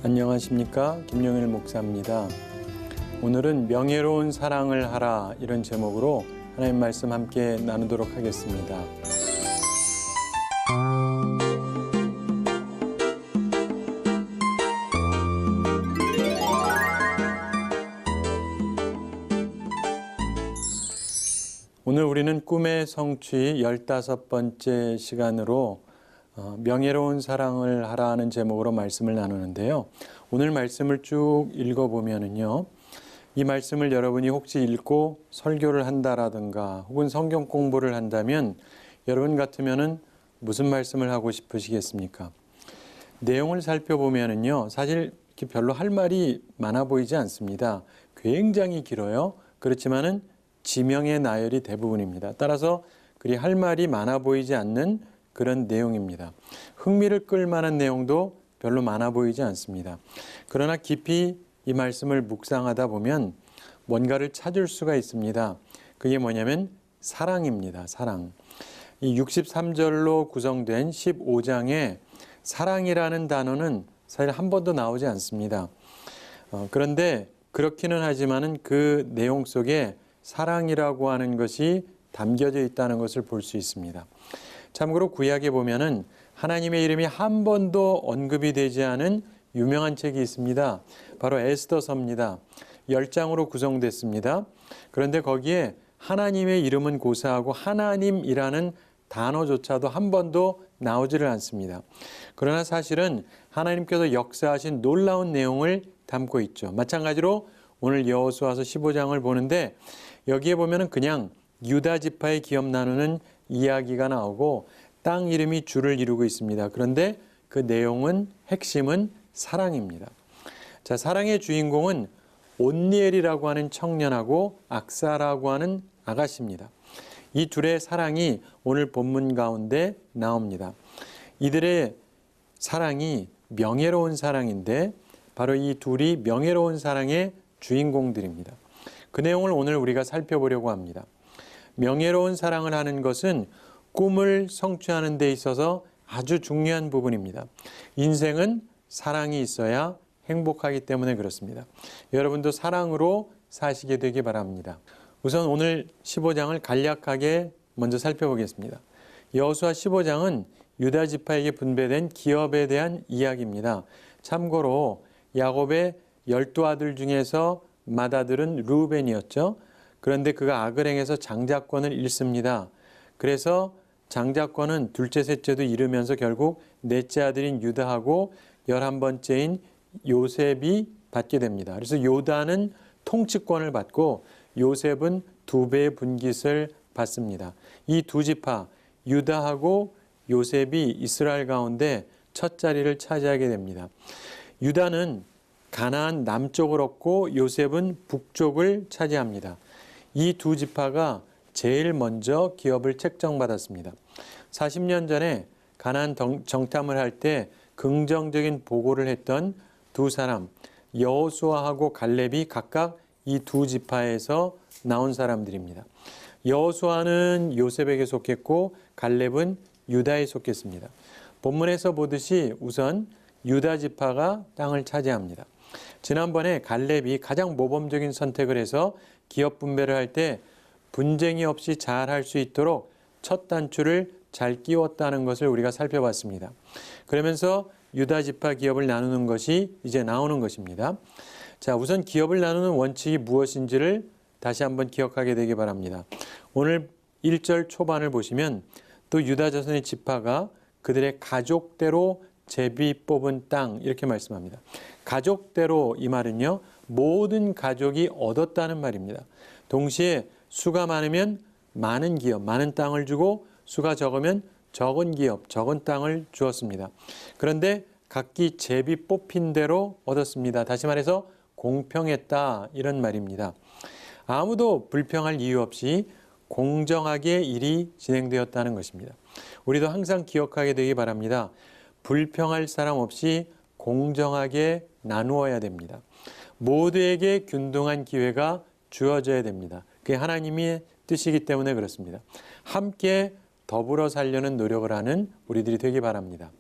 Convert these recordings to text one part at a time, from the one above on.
안녕하십니까, 김용일 목사입니다. 오늘은 명예로운 사랑을 하라, 이런 제목으로 하나님 말씀 함께 나누도록 하겠습니다. 오늘 우리는 꿈의 성취 15번째 시간으로 명예로운 사랑을 하라는 제목으로 말씀을 나누는데요. 오늘 말씀을 쭉 읽어보면은요, 이 말씀을 여러분이 혹시 읽고 설교를 한다라든가 혹은 성경 공부를 한다면 여러분 같으면은 무슨 말씀을 하고 싶으시겠습니까? 내용을 살펴보면은요, 사실 이렇게 별로 할 말이 많아 보이지 않습니다. 굉장히 길어요. 그렇지만은 지명의 나열이 대부분입니다. 따라서 그리 할 말이 많아 보이지 않는 그런 내용입니다. 흥미를 끌 만한 내용도 별로 많아 보이지 않습니다. 그러나 깊이 이 말씀을 묵상하다 보면 뭔가를 찾을 수가 있습니다. 그게 뭐냐면 사랑입니다. 사랑. 이 63절로 구성된 15장에 사랑이라는 단어는 사실 한 번도 나오지 않습니다. 그런데 그렇기는 하지만은 그 내용 속에 사랑이라고 하는 것이 담겨져 있다는 것을 볼 수 있습니다. 참고로 구약에 보면은 하나님의 이름이 한 번도 언급이 되지 않은 유명한 책이 있습니다. 바로 에스더서입니다. 10장으로 구성됐습니다. 그런데 거기에 하나님의 이름은 고사하고 하나님이라는 단어조차도 한 번도 나오지를 않습니다. 그러나 사실은 하나님께서 역사하신 놀라운 내용을 담고 있죠. 마찬가지로 오늘 여호수아서 15장을 보는데 여기에 보면은 그냥 유다 지파의 기업 나누는 이야기가 나오고 땅 이름이 줄을 이루고 있습니다. 그런데 그 내용은 핵심은 사랑입니다. 자, 사랑의 주인공은 온니엘이라고 하는 청년하고 악사라고 하는 아가씨입니다. 이 둘의 사랑이 오늘 본문 가운데 나옵니다. 이들의 사랑이 명예로운 사랑인데 바로 이 둘이 명예로운 사랑의 주인공들입니다. 그 내용을 오늘 우리가 살펴보려고 합니다. 명예로운 사랑을 하는 것은 꿈을 성취하는 데 있어서 아주 중요한 부분입니다. 인생은 사랑이 있어야 행복하기 때문에 그렇습니다. 여러분도 사랑으로 사시게 되기 바랍니다. 우선 오늘 15장을 간략하게 먼저 살펴보겠습니다. 여호수아 15장은 유다 지파에게 분배된 기업에 대한 이야기입니다. 참고로 야곱의 12아들 중에서 맏아들은 르우벤이었죠. 그런데 그가 악을 행해서 장자권을 잃습니다. 그래서 장자권은 둘째, 셋째도 잃으면서 결국 넷째 아들인 유다하고 11번째인 요셉이 받게 됩니다. 그래서 요다는 통치권을 받고 요셉은 2배의 분깃을 받습니다. 이 두 지파, 유다하고 요셉이 이스라엘 가운데 첫 자리를 차지하게 됩니다. 유다는 가나안 남쪽을 얻고 요셉은 북쪽을 차지합니다. 이 두 지파가 제일 먼저 기업을 책정받았습니다. 40년 전에 가나안 정탐을 할 때 긍정적인 보고를 했던 두 사람, 여호수아하고 갈렙이 각각 이 두 지파에서 나온 사람들입니다. 여호수아는 요셉에게 속했고 갈렙은 유다에 속했습니다. 본문에서 보듯이 우선 유다 지파가 땅을 차지합니다. 지난번에 갈렙이 가장 모범적인 선택을 해서 기업 분배를 할 때 분쟁이 없이 잘 할 수 있도록 첫 단추를 잘 끼웠다는 것을 우리가 살펴봤습니다. 그러면서 유다 지파 기업을 나누는 것이 이제 나오는 것입니다. 자, 우선 기업을 나누는 원칙이 무엇인지를 다시 한번 기억하게 되기 바랍니다. 오늘 1절 초반을 보시면 또 유다 자손의 지파가 그들의 가족대로 제비 뽑은 땅, 이렇게 말씀합니다. 가족대로, 이 말은요, 모든 가족이 얻었다는 말입니다. 동시에 수가 많으면 많은 기업, 많은 땅을 주고 수가 적으면 적은 기업, 적은 땅을 주었습니다. 그런데 각기 제비 뽑힌 대로 얻었습니다. 다시 말해서 공평했다, 이런 말입니다. 아무도 불평할 이유 없이 공정하게 일이 진행되었다는 것입니다. 우리도 항상 기억하게 되기 바랍니다. 불평할 사람 없이 공정하게 나누어야 됩니다. 모두에게 균등한 기회가 주어져야 됩니다. 그게 하나님의 뜻이기 때문에 그렇습니다. 함께 더불어 살려는 노력을 하는 우리들이 되기 바랍니다.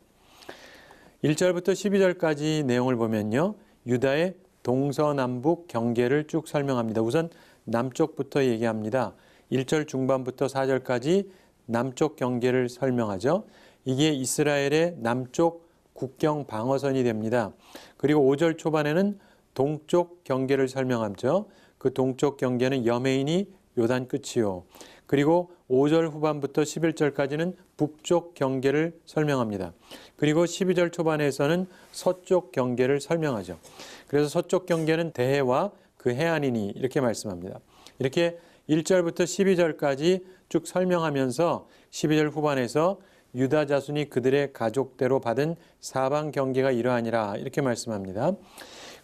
1절부터 12절까지 내용을 보면요. 유다의 동서남북 경계를 쭉 설명합니다. 우선 남쪽부터 얘기합니다. 1절 중반부터 4절까지 남쪽 경계를 설명하죠. 이게 이스라엘의 남쪽 국경 방어선이 됩니다. 그리고 5절 초반에는 동쪽 경계를 설명하죠. 그 동쪽 경계는 여메인이 요단 끝이요. 그리고 5절 후반부터 11절까지는 북쪽 경계를 설명합니다. 그리고 12절 초반에서는 서쪽 경계를 설명하죠. 그래서 서쪽 경계는 대해와 그 해안이니 이렇게 말씀합니다. 이렇게 1절부터 12절까지 쭉 설명하면서 12절 후반에서 유다 자손이 그들의 가족대로 받은 사방 경계가 이러하니라 이렇게 말씀합니다.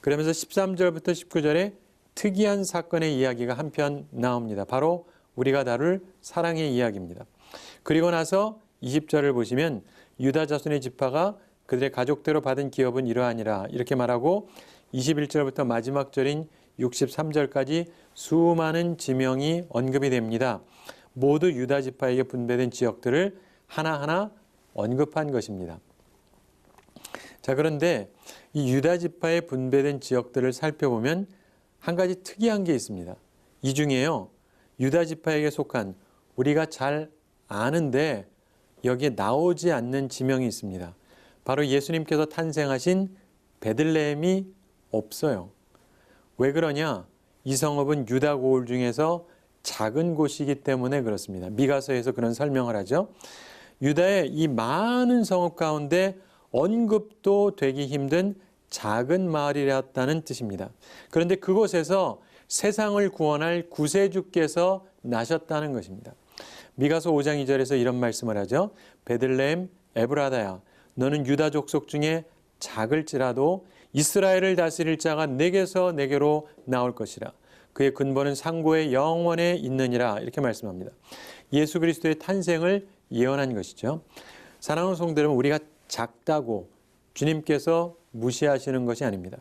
그러면서 13절부터 19절에 특이한 사건의 이야기가 한편 나옵니다. 바로 우리가 다룰 사랑의 이야기입니다. 그리고 나서 20절을 보시면 유다 자손의 지파가 그들의 가족대로 받은 기업은 이러하니라 이렇게 말하고 21절부터 마지막 절인 63절까지 수많은 지명이 언급이 됩니다. 모두 유다 지파에게 분배된 지역들을 하나하나 언급한 것입니다. 자, 그런데 이 유다 지파에 분배된 지역들을 살펴보면 한 가지 특이한 게 있습니다. 이 중에요. 유다 지파에게 속한 우리가 잘 아는데 여기에 나오지 않는 지명이 있습니다. 바로 예수님께서 탄생하신 베들레헴이 없어요. 왜 그러냐? 이 성읍은 유다 고을 중에서 작은 곳이기 때문에 그렇습니다. 미가서에서 그런 설명을 하죠. 유다의 이 많은 성읍 가운데 언급도 되기 힘든 작은 마을이었다는 뜻입니다. 그런데 그곳에서 세상을 구원할 구세주께서 나셨다는 것입니다. 미가서 5장 2절에서 이런 말씀을 하죠. 베들레헴 에브라다야, 너는 유다 족속 중에 작을지라도 이스라엘을 다스릴 자가 내게서 내게로 나올 것이라. 그의 근본은 상고의 영원에 있느니라. 이렇게 말씀합니다. 예수 그리스도의 탄생을 예언한 것이죠. 사랑하는 성도 여러분, 우리가 작다고 주님께서 무시하시는 것이 아닙니다.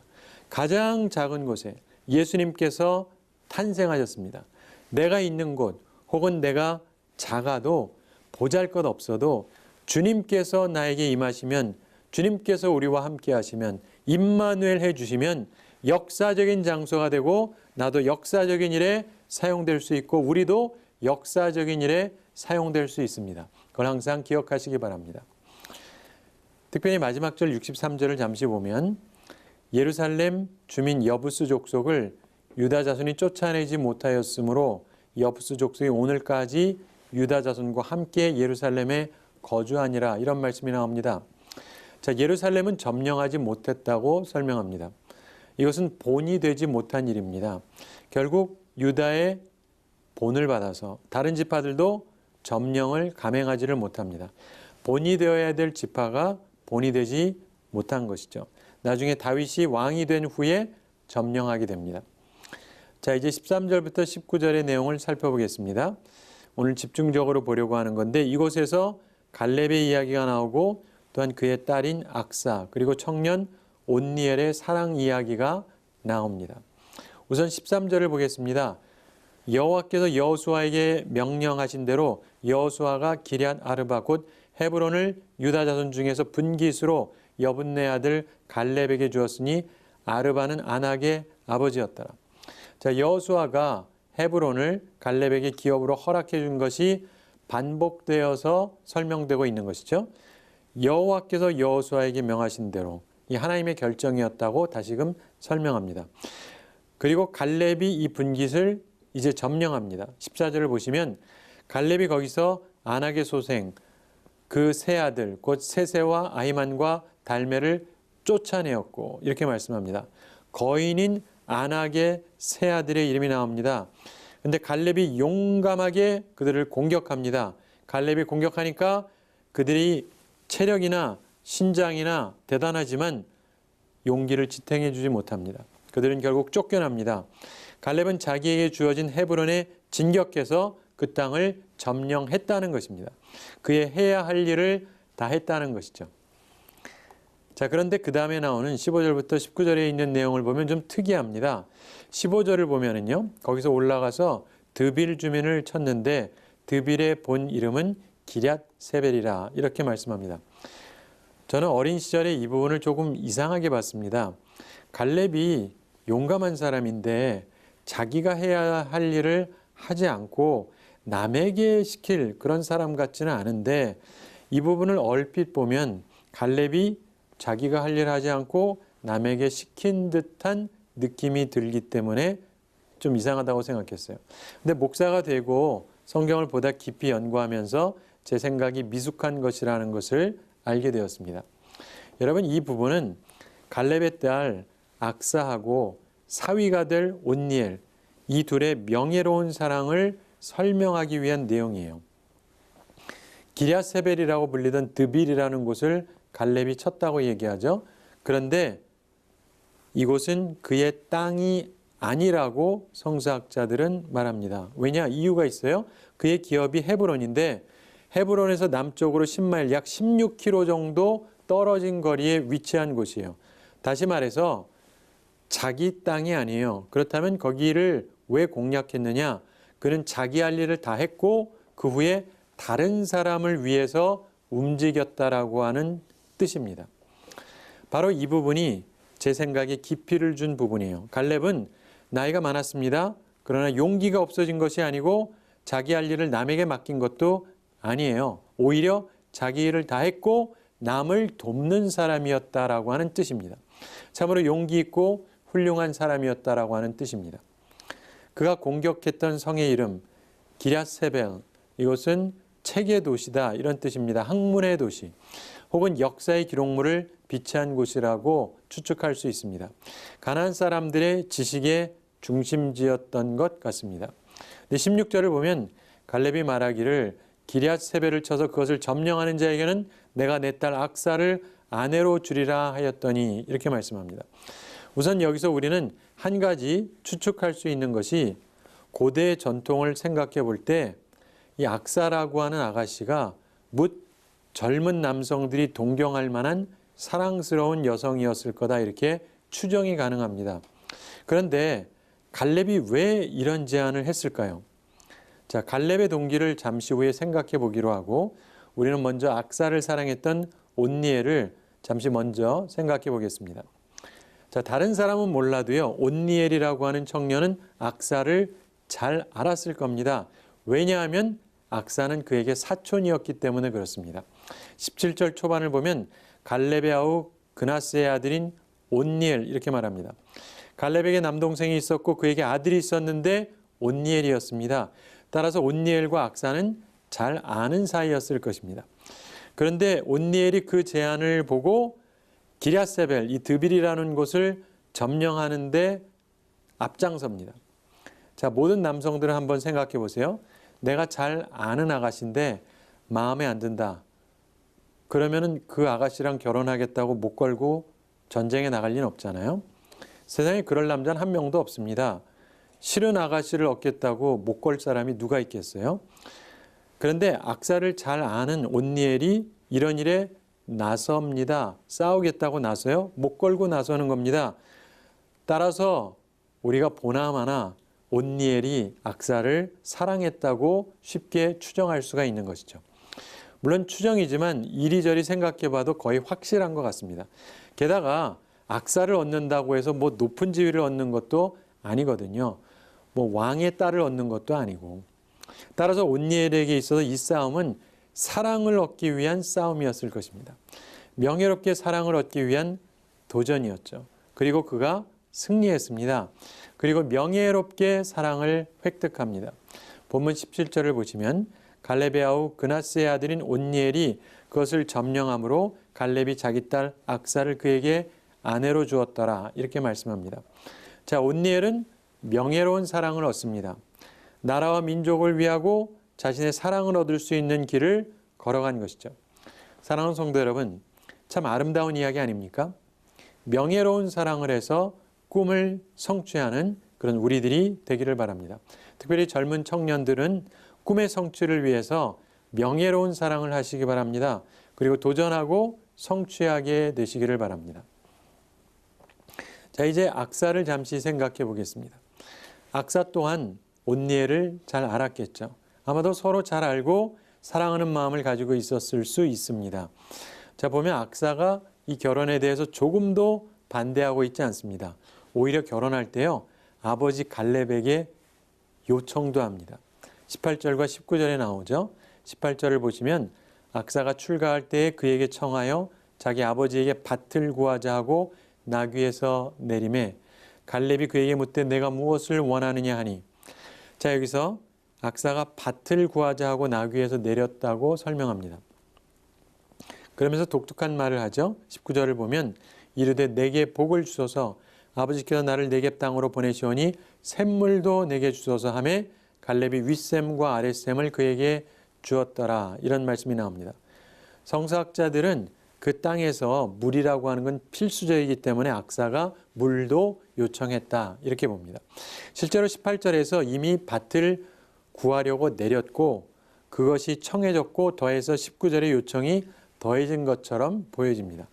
가장 작은 곳에 예수님께서 탄생하셨습니다. 내가 있는 곳 혹은 내가 작아도 보잘것 없어도 주님께서 나에게 임하시면, 주님께서 우리와 함께 하시면, 임마누엘 해주시면 역사적인 장소가 되고 나도 역사적인 일에 사용될 수 있고 우리도 역사적인 일에 사용될 수 있습니다. 그걸 항상 기억하시기 바랍니다. 특별히 마지막 절 63절을 잠시 보면 예루살렘 주민 여부스 족속을 유다 자손이 쫓아내지 못하였으므로 여부스 족속이 오늘까지 유다 자손과 함께 예루살렘에 거주하니라 이런 말씀이 나옵니다. 자, 예루살렘은 점령하지 못했다고 설명합니다. 이것은 본이 되지 못한 일입니다. 결국 유다의 본을 받아서 다른 지파들도 점령을 감행하지를 못합니다. 본이 되어야 될 지파가 본이 되지 못한 것이죠. 나중에 다윗이 왕이 된 후에 점령하게 됩니다. 자, 이제 13절부터 19절의 내용을 살펴보겠습니다. 오늘 집중적으로 보려고 하는 건데 이곳에서 갈렙의 이야기가 나오고 또한 그의 딸인 악사 그리고 청년 온니엘의 사랑 이야기가 나옵니다. 우선 13절을 보겠습니다. 여호와께서 여호수아에게 명령하신 대로 여호수아가 기럇 아르바 곧 헤브론을 유다 자손 중에서 분깃으로 여분네 아들 갈렙에게 주었으니 아르바는 아낙의 아버지였더라. 자, 여호수아가 헤브론을 갈렙에게 기업으로 허락해 준 것이 반복되어서 설명되고 있는 것이죠. 여호와께서 여호수아에게 명하신 대로 이 하나님의 결정이었다고 다시금 설명합니다. 그리고 갈렙이 이 분깃을 이제 점령합니다. 14절을 보시면 갈렙이 거기서 아낙의 소생 그 세 아들 곧 세세와 아히만과 달메를 쫓아내었고 이렇게 말씀합니다. 거인인 아낙의 세 아들의 이름이 나옵니다. 그런데 갈렙이 용감하게 그들을 공격합니다. 갈렙이 공격하니까 그들이 체력이나 신장이나 대단하지만 용기를 지탱해 주지 못합니다. 그들은 결국 쫓겨납니다. 갈렙은 자기에게 주어진 헤브론에 진격해서 그 땅을 점령했다는 것입니다. 그의 해야 할 일을 다 했다는 것이죠. 자, 그런데 그 다음에 나오는 15절부터 19절에 있는 내용을 보면 좀 특이합니다. 15절을 보면은요, 거기서 올라가서 드빌 주민을 쳤는데 드빌의 본 이름은 기럇 세벨이라 이렇게 말씀합니다. 저는 어린 시절에 이 부분을 조금 이상하게 봤습니다. 갈렙이 용감한 사람인데 자기가 해야 할 일을 하지 않고 남에게 시킬 그런 사람 같지는 않은데 이 부분을 얼핏 보면 갈렙이 자기가 할 일을 하지 않고 남에게 시킨 듯한 느낌이 들기 때문에 좀 이상하다고 생각했어요. 근데 목사가 되고 성경을 보다 깊이 연구하면서 제 생각이 미숙한 것이라는 것을 알게 되었습니다. 여러분, 이 부분은 갈렙의 딸 악사하고 사위가 될 온니엘, 이 둘의 명예로운 사랑을 설명하기 위한 내용이에요. 기랴세벨이라고 불리던 드빌이라는 곳을 갈렙이 쳤다고 얘기하죠. 그런데 이곳은 그의 땅이 아니라고 성서학자들은 말합니다. 왜냐? 이유가 있어요. 그의 기업이 헤브론인데 헤브론에서 남쪽으로 10마일 약 16km 정도 떨어진 거리에 위치한 곳이에요. 다시 말해서 자기 땅이 아니에요. 그렇다면 거기를 왜 공략했느냐? 그는 자기 할 일을 다 했고 그 후에 다른 사람을 위해서 움직였다라고 하는 뜻입니다. 바로 이 부분이 제 생각에 깊이를 준 부분이에요. 갈렙은 나이가 많았습니다. 그러나 용기가 없어진 것이 아니고 자기 할 일을 남에게 맡긴 것도 아니에요. 오히려 자기 일을 다 했고 남을 돕는 사람이었다라고 하는 뜻입니다. 참으로 용기 있고 훌륭한 사람이었다라고 하는 뜻입니다. 그가 공격했던 성의 이름 기랴세벨, 이것은 책의 도시다 이런 뜻입니다. 학문의 도시 혹은 역사의 기록물을 비치한 곳이라고 추측할 수 있습니다. 가나안 사람들의 지식의 중심지였던 것 같습니다. 근데 16절을 보면 갈렙이 말하기를 기랴세벨을 쳐서 그것을 점령하는 자에게는 내가 내 딸 악사를 아내로 주리라 하였더니 이렇게 말씀합니다. 우선 여기서 우리는 한 가지 추측할 수 있는 것이 고대의 전통을 생각해 볼 때 이 악사라고 하는 아가씨가 묻 젊은 남성들이 동경할 만한 사랑스러운 여성이었을 거다 이렇게 추정이 가능합니다. 그런데 갈렙이 왜 이런 제안을 했을까요? 자, 갈렙의 동기를 잠시 후에 생각해 보기로 하고 우리는 먼저 악사를 사랑했던 온니엘을 잠시 먼저 생각해 보겠습니다. 자, 다른 사람은 몰라도요, 온니엘이라고 하는 청년은 악사를 잘 알았을 겁니다. 왜냐하면 악사는 그에게 사촌이었기 때문에 그렇습니다. 17절 초반을 보면 갈렙의 아우 그나스의 아들인 온니엘 이렇게 말합니다. 갈렙에게 남동생이 있었고 그에게 아들이 있었는데 온니엘이었습니다. 따라서 온니엘과 악사는 잘 아는 사이였을 것입니다. 그런데 온니엘이 그 제안을 보고 기랴세벨, 이 드빌이라는 곳을 점령하는데 앞장섭니다. 자, 모든 남성들은 한번 생각해 보세요. 내가 잘 아는 아가씨인데 마음에 안 든다. 그러면은 그 아가씨랑 결혼하겠다고 목 걸고 전쟁에 나갈 리는 없잖아요. 세상에 그럴 남자는 한 명도 없습니다. 싫은 아가씨를 얻겠다고 목 걸 사람이 누가 있겠어요? 그런데 악사를 잘 아는 온니엘이 이런 일에 나섭니다. 싸우겠다고 나서요. 목 걸고 나서는 겁니다. 따라서 우리가 보나마나 온니엘이 악사를 사랑했다고 쉽게 추정할 수가 있는 것이죠. 물론 추정이지만 이리저리 생각해봐도 거의 확실한 것 같습니다. 게다가 악사를 얻는다고 해서 뭐 높은 지위를 얻는 것도 아니거든요. 뭐 왕의 딸을 얻는 것도 아니고. 따라서 온니엘에게 있어서 이 싸움은 사랑을 얻기 위한 싸움이었을 것입니다. 명예롭게 사랑을 얻기 위한 도전이었죠. 그리고 그가 승리했습니다. 그리고 명예롭게 사랑을 획득합니다. 본문 17절을 보시면 갈렙의 아우 그나스의 아들인 온니엘이 그것을 점령함으로 갈렙이 자기 딸 악사를 그에게 아내로 주었더라 이렇게 말씀합니다. 자, 온니엘은 명예로운 사랑을 얻습니다. 나라와 민족을 위하고 자신의 사랑을 얻을 수 있는 길을 걸어간 것이죠. 사랑하는 성도 여러분, 참 아름다운 이야기 아닙니까? 명예로운 사랑을 해서 꿈을 성취하는 그런 우리들이 되기를 바랍니다. 특별히 젊은 청년들은 꿈의 성취를 위해서 명예로운 사랑을 하시기 바랍니다. 그리고 도전하고 성취하게 되시기를 바랍니다. 자, 이제 악사를 잠시 생각해 보겠습니다. 악사 또한 온니엘을 잘 알았겠죠. 아마도 서로 잘 알고 사랑하는 마음을 가지고 있었을 수 있습니다. 자, 보면 악사가 이 결혼에 대해서 조금도 반대하고 있지 않습니다. 오히려 결혼할 때요, 아버지 갈렙에게 요청도 합니다. 18절과 19절에 나오죠. 18절을 보시면 악사가 출가할 때에 그에게 청하여 자기 아버지에게 밭을 구하자 하고 나귀에서 내림에 갈렙이 그에게 묻되 내가 무엇을 원하느냐 하니, 자, 여기서 악사가 밭을 구하자 하고 나귀에서 내렸다고 설명합니다. 그러면서 독특한 말을 하죠. 19절을 보면 이르되 내게 복을 주소서 아버지께서 나를 네겝 땅으로 보내시오니 샘물도 내게 주소서 하매 갈렙이 윗샘과 아랫샘을 그에게 주었더라. 이런 말씀이 나옵니다. 성서학자들은 그 땅에서 물이라고 하는 건 필수적이기 때문에 악사가 물도 요청했다, 이렇게 봅니다. 실제로 18절에서 이미 밭을 구하려고 내렸고 그것이 청해졌고 더해서 19절의 요청이 더해진 것처럼 보여집니다.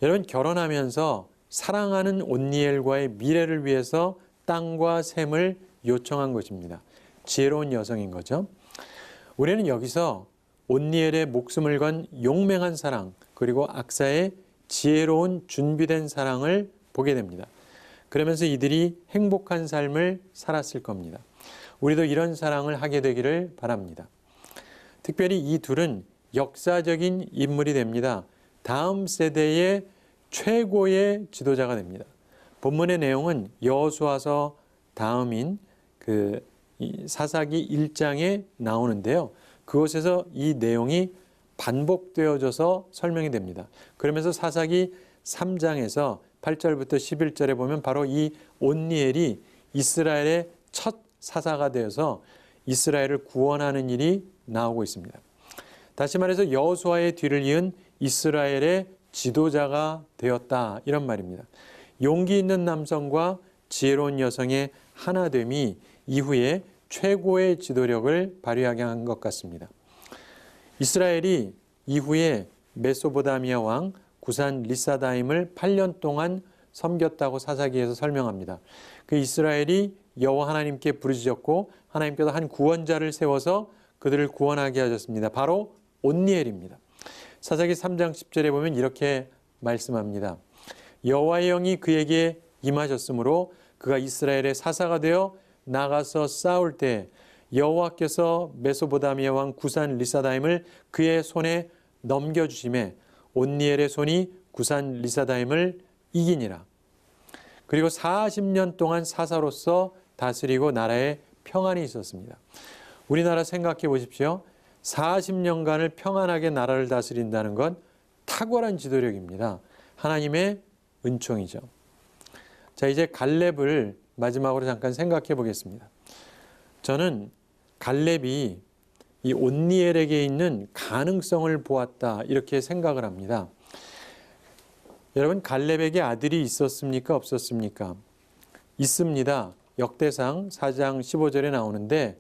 여러분, 결혼하면서 사랑하는 온니엘과의 미래를 위해서 땅과 샘을 요청한 것입니다. 지혜로운 여성인 거죠. 우리는 여기서 온니엘의 목숨을 건 용맹한 사랑, 그리고 악사의 지혜로운 준비된 사랑을 보게 됩니다. 그러면서 이들이 행복한 삶을 살았을 겁니다. 우리도 이런 사랑을 하게 되기를 바랍니다. 특별히 이 둘은 역사적인 인물이 됩니다. 다음 세대의 최고의 지도자가 됩니다. 본문의 내용은 여호수아서 다음인 그 사사기 1장에 나오는데요. 그곳에서 이 내용이 반복되어져서 설명이 됩니다. 그러면서 사사기 3장에서 8절부터 11절에 보면 바로 이 온니엘이 이스라엘의 첫 사사가 되어서 이스라엘을 구원하는 일이 나오고 있습니다. 다시 말해서 여호수아의 뒤를 이은 이스라엘의 지도자가 되었다, 이런 말입니다. 용기 있는 남성과 지혜로운 여성의 하나됨이 이후에 최고의 지도력을 발휘하게 한 것 같습니다. 이스라엘이 이후에 메소보다미아 왕 구산 리사다임을 8년 동안 섬겼다고 사사기에서 설명합니다. 그 이스라엘이 여호와 하나님께 부르짖었고 하나님께서 한 구원자를 세워서 그들을 구원하게 하셨습니다. 바로 온니엘입니다. 사사기 3장 10절에 보면 이렇게 말씀합니다. 여호와의 영이 그에게 임하셨으므로 그가 이스라엘의 사사가 되어 나가서 싸울 때 여호와께서 메소보다미아 왕 구산 리사다임을 그의 손에 넘겨주심에 온니엘의 손이 구산 리사다임을 이기니라. 그리고 40년 동안 사사로서 다스리고 나라에 평안이 있었습니다. 우리나라 생각해 보십시오. 40년간을 평안하게 나라를 다스린다는 건 탁월한 지도력입니다. 하나님의 은총이죠. 자, 이제 갈렙을 마지막으로 잠깐 생각해 보겠습니다. 저는 갈렙이 이 온니엘에게 있는 가능성을 보았다, 이렇게 생각을 합니다. 여러분, 갈렙에게 아들이 있었습니까? 없었습니까? 있습니다. 역대상 4장 15절에 나오는데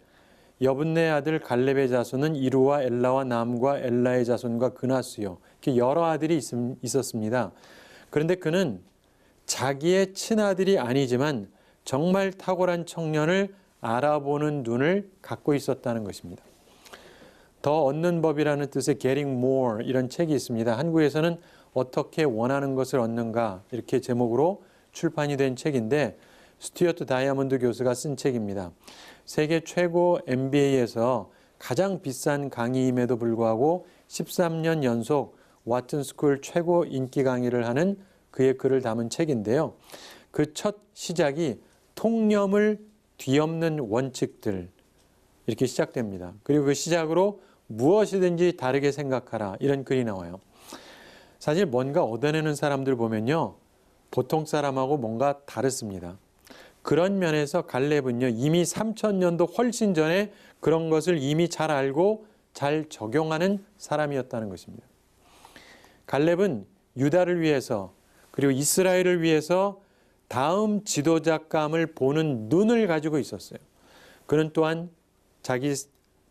여분네 아들 갈렙의 자손은 이루와 엘라와 남과 엘라의 자손과 그나스요. 이렇게 여러 아들이 있었습니다. 그런데 그는 자기의 친아들이 아니지만 정말 탁월한 청년을 알아보는 눈을 갖고 있었다는 것입니다. 더 얻는 법이라는 뜻의 Getting More, 이런 책이 있습니다. 한국에서는 어떻게 원하는 것을 얻는가, 이렇게 제목으로 출판이 된 책인데 스튜어트 다이아몬드 교수가 쓴 책입니다. 세계 최고 MBA에서 가장 비싼 강의임에도 불구하고 13년 연속 와튼 스쿨 최고 인기 강의를 하는 그의 글을 담은 책인데요. 그 첫 시작이 통념을 뒤엎는 원칙들, 이렇게 시작됩니다. 그리고 그 시작으로 무엇이든지 다르게 생각하라, 이런 글이 나와요. 사실 뭔가 얻어내는 사람들 보면요, 보통 사람하고 뭔가 다릅니다. 그런 면에서 갈렙은요, 이미 3000년도 훨씬 전에 그런 것을 이미 잘 알고 잘 적용하는 사람이었다는 것입니다. 갈렙은 유다를 위해서 그리고 이스라엘을 위해서 다음 지도자감을 보는 눈을 가지고 있었어요. 그는 또한 자기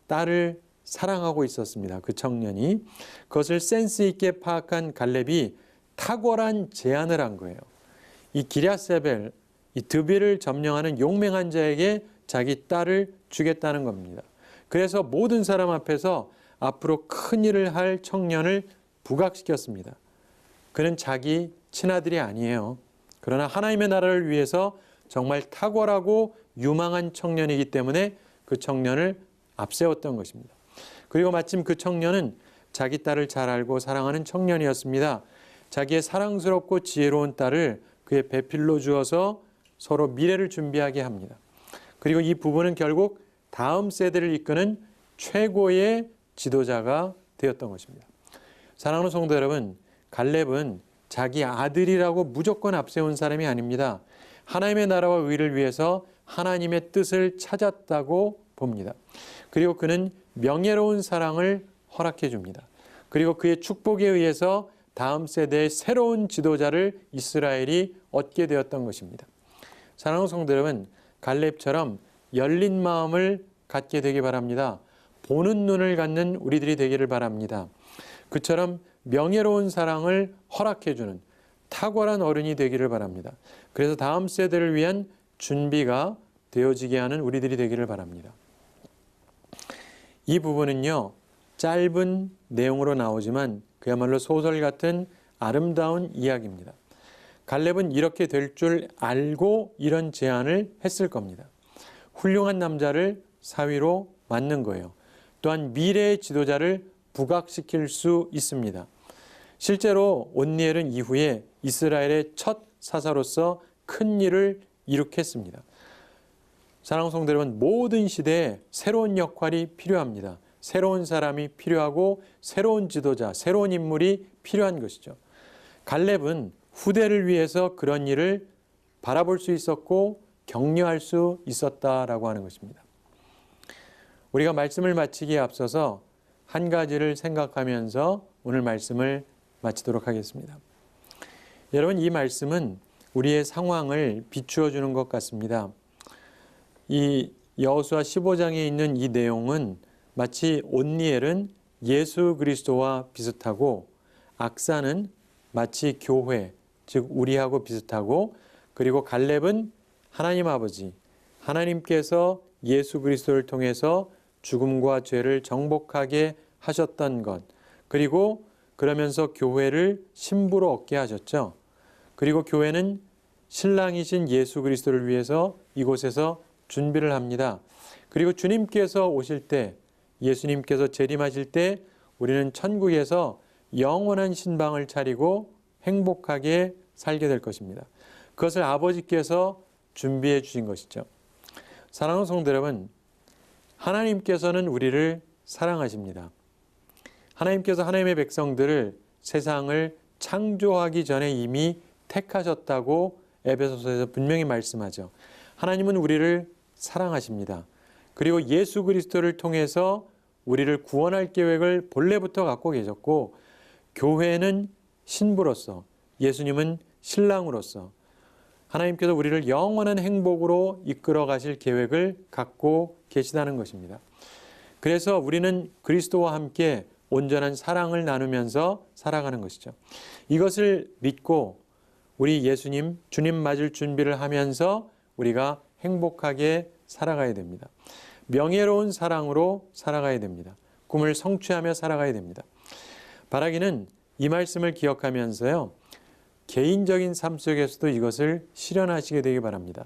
딸을 사랑하고 있었습니다. 그 청년이. 그것을 센스 있게 파악한 갈렙이 탁월한 제안을 한 거예요. 이 기랴세벨, 이 드빌을 점령하는 용맹한 자에게 자기 딸을 주겠다는 겁니다. 그래서 모든 사람 앞에서 앞으로 큰 일을 할 청년을 부각시켰습니다. 그는 자기 친아들이 아니에요. 그러나 하나님의 나라를 위해서 정말 탁월하고 유망한 청년이기 때문에 그 청년을 앞세웠던 것입니다. 그리고 마침 그 청년은 자기 딸을 잘 알고 사랑하는 청년이었습니다. 자기의 사랑스럽고 지혜로운 딸을 그의 배필로 주어서 서로 미래를 준비하게 합니다. 그리고 이 부부는 결국 다음 세대를 이끄는 최고의 지도자가 되었던 것입니다. 사랑하는 성도 여러분, 갈렙은 자기 아들이라고 무조건 앞세운 사람이 아닙니다. 하나님의 나라와 의를 위해서 하나님의 뜻을 찾았다고 봅니다. 그리고 그는 명예로운 사랑을 허락해 줍니다. 그리고 그의 축복에 의해서 다음 세대의 새로운 지도자를 이스라엘이 얻게 되었던 것입니다. 사랑하는 성도 여러분, 갈렙처럼 열린 마음을 갖게 되기 바랍니다. 보는 눈을 갖는 우리들이 되기를 바랍니다. 그처럼 명예로운 사랑을 허락해 주는 탁월한 어른이 되기를 바랍니다. 그래서 다음 세대를 위한 준비가 되어지게 하는 우리들이 되기를 바랍니다. 이 부분은요, 짧은 내용으로 나오지만 그야말로 소설 같은 아름다운 이야기입니다. 갈렙은 이렇게 될 줄 알고 이런 제안을 했을 겁니다. 훌륭한 남자를 사위로 맡는 거예요. 또한 미래의 지도자를 부각시킬 수 있습니다. 실제로 온니엘은 이후에 이스라엘의 첫 사사로서 큰 일을 이룩했습니다. 사랑하는 성도 여러분, 모든 시대에 새로운 역할이 필요합니다. 새로운 사람이 필요하고 새로운 지도자, 새로운 인물이 필요한 것이죠. 갈렙은 후대를 위해서 그런 일을 바라볼 수 있었고 격려할 수 있었다라고 하는 것입니다. 우리가 말씀을 마치기에 앞서서 한 가지를 생각하면서 오늘 말씀을 마치도록 하겠습니다. 여러분, 이 말씀은 우리의 상황을 비추어 주는 것 같습니다. 이 여호수아 15장에 있는 이 내용은 마치 온니엘은 예수 그리스도와 비슷하고 악사는 마치 교회, 즉 우리하고 비슷하고, 그리고 갈렙은 하나님 아버지, 하나님께서 예수 그리스도를 통해서 죽음과 죄를 정복하게 하셨던 것, 그리고 그러면서 교회를 신부로 얻게 하셨죠. 그리고 교회는 신랑이신 예수 그리스도를 위해서 이곳에서 준비를 합니다. 그리고 주님께서 오실 때, 예수님께서 재림하실 때 우리는 천국에서 영원한 신방을 차리고 행복하게 살게 될 것입니다. 그것을 아버지께서 준비해 주신 것이죠. 사랑하는 성도 여러분, 하나님께서는 우리를 사랑하십니다. 하나님께서 하나님의 백성들을 세상을 창조하기 전에 이미 택하셨다고 에베소서에서 분명히 말씀하죠. 하나님은 우리를 사랑하십니다. 그리고 예수 그리스도를 통해서 우리를 구원할 계획을 본래부터 갖고 계셨고, 교회는 신부로서, 예수님은 신랑으로서 하나님께서 우리를 영원한 행복으로 이끌어 가실 계획을 갖고 계시다는 것입니다. 그래서 우리는 그리스도와 함께 온전한 사랑을 나누면서 살아가는 것이죠. 이것을 믿고 우리 예수님, 주님 맞을 준비를 하면서 우리가 행복하게 살아가야 됩니다. 명예로운 사랑으로 살아가야 됩니다. 꿈을 성취하며 살아가야 됩니다. 바라기는 이 말씀을 기억하면서요, 개인적인 삶 속에서도 이것을 실현하시게 되기 바랍니다.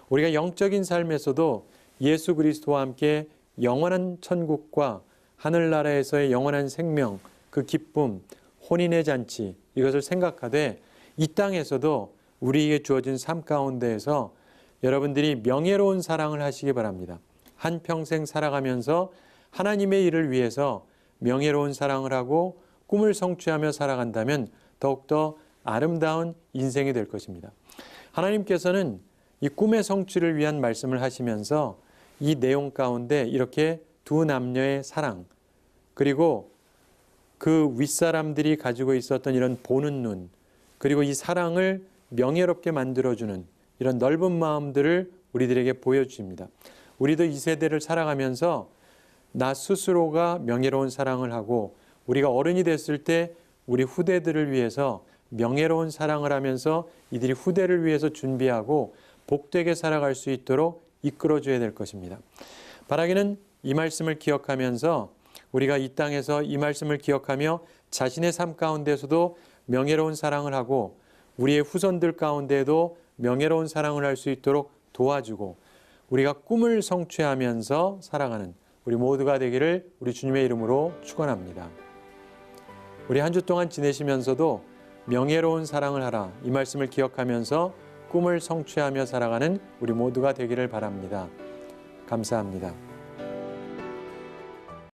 우리가 영적인 삶에서도 예수 그리스도와 함께 영원한 천국과 하늘나라에서의 영원한 생명, 그 기쁨, 혼인의 잔치, 이것을 생각하되 이 땅에서도 우리에게 주어진 삶 가운데에서 여러분들이 명예로운 사랑을 하시기 바랍니다. 한평생 살아가면서 하나님의 일을 위해서 명예로운 사랑을 하고 꿈을 성취하며 살아간다면 더욱더 아름다운 인생이 될 것입니다. 하나님께서는 이 꿈의 성취를 위한 말씀을 하시면서 이 내용 가운데 이렇게 두 남녀의 사랑, 그리고 그 윗사람들이 가지고 있었던 이런 보는 눈, 그리고 이 사랑을 명예롭게 만들어주는 이런 넓은 마음들을 우리들에게 보여주십니다. 우리도 이 세대를 살아가면서 나 스스로가 명예로운 사랑을 하고 우리가 어른이 됐을 때 우리 후대들을 위해서 명예로운 사랑을 하면서 이들이 후대를 위해서 준비하고 복되게 살아갈 수 있도록 이끌어줘야 될 것입니다. 바라기는 이 말씀을 기억하면서 우리가 이 땅에서 이 말씀을 기억하며 자신의 삶 가운데서도 명예로운 사랑을 하고 우리의 후손들 가운데에도 명예로운 사랑을 할 수 있도록 도와주고 우리가 꿈을 성취하면서 살아가는 우리 모두가 되기를 우리 주님의 이름으로 축원합니다. 우리 한 주 동안 지내시면서도 명예로운 사랑을 하라 이 말씀을 기억하면서 꿈을 성취하며 살아가는 우리 모두가 되기를 바랍니다. 감사합니다.